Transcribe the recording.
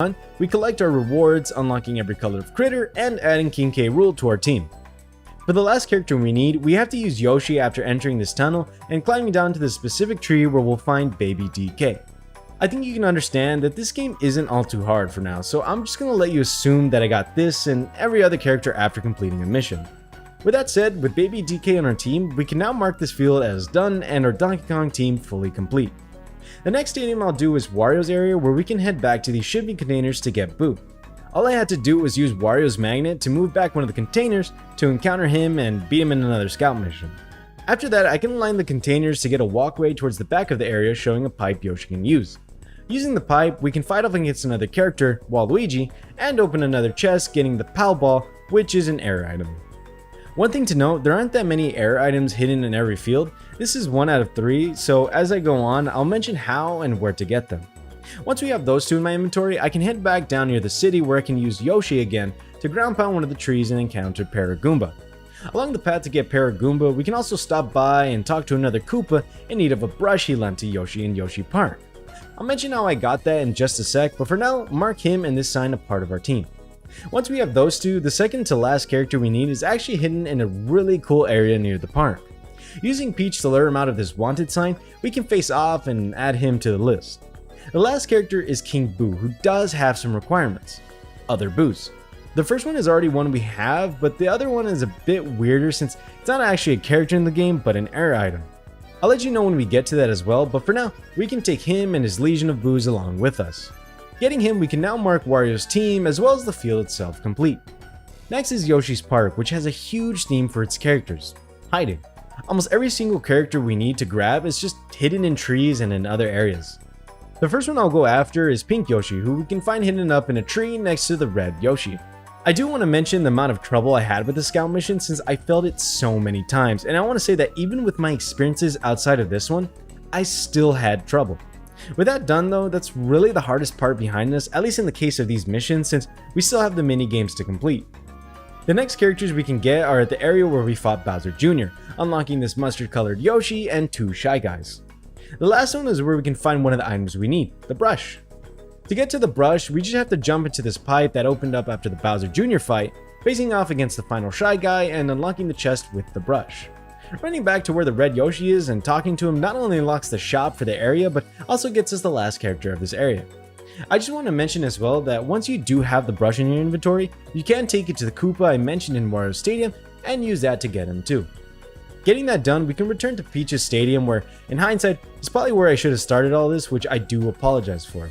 on, we collect our rewards, unlocking every color of critter and adding King K. Rool to our team. For the last character we need, we have to use Yoshi after entering this tunnel and climbing down to the specific tree where we'll find baby DK. I think you can understand that this game isn't all too hard for now, so I'm just gonna let you assume that I got this and every other character after completing a mission. With that said, with baby DK on our team, we can now mark this field as done and our Donkey Kong team fully complete. The next stadium I'll do is Wario's area, where we can head back to these shipping containers to get Boo. All I had to do was use Wario's magnet to move back one of the containers to encounter him and beat him in another scout mission. After that, I can align the containers to get a walkway towards the back of the area showing a pipe Yoshi can use. Using the pipe, we can fight off against another character, Waluigi, and open another chest getting the Pow Ball, which is an air item. One thing to note, there aren't that many air items hidden in every field. This is 1 out of 3, so as I go on, I'll mention how and where to get them. Once we have those two in my inventory, I can head back down near the city where I can use Yoshi again to ground pound one of the trees and encounter Paragoomba. Along the path to get Paragoomba, we can also stop by and talk to another Koopa in need of a brush he lent to Yoshi in Yoshi Park. I'll mention how I got that in just a sec, but for now, mark him and this sign a part of our team. Once we have those two, the second to last character we need is actually hidden in a really cool area near the park. Using Peach to lure him out of this wanted sign, we can face off and add him to the list. The last character is King Boo, who does have some requirements. Other Boos. The first one is already one we have, but the other one is a bit weirder since it's not actually a character in the game, but an air item. I'll let you know when we get to that as well, but for now, we can take him and his legion of Boos along with us. Getting him, we can now mark Wario's team as well as the field itself complete. Next is Yoshi's Park, which has a huge theme for its characters: hiding. Almost every single character we need to grab is just hidden in trees and in other areas. The first one I'll go after is Pink Yoshi, who we can find hidden up in a tree next to the red Yoshi. I do want to mention the amount of trouble I had with the scout mission since I failed it so many times, and I want to say that even with my experiences outside of this one, I still had trouble. With that done though, that's really the hardest part behind this, at least in the case of these missions, since we still have the mini games to complete. The next characters we can get are at the area where we fought Bowser Jr., unlocking this mustard colored Yoshi and 2 Shy Guys. The last one is where we can find one of the items we need, the brush. To get to the brush, we just have to jump into this pipe that opened up after the Bowser Jr. fight, facing off against the final Shy Guy and unlocking the chest with the brush. Running back to where the red Yoshi is and talking to him not only unlocks the shop for the area, but also gets us the last character of this area. I just want to mention as well that once you do have the brush in your inventory, you can take it to the Koopa I mentioned in Wario's Stadium and use that to get him too. Getting that done, we can return to Peach's Stadium where, in hindsight, is probably where I should have started all this, which I do apologize for.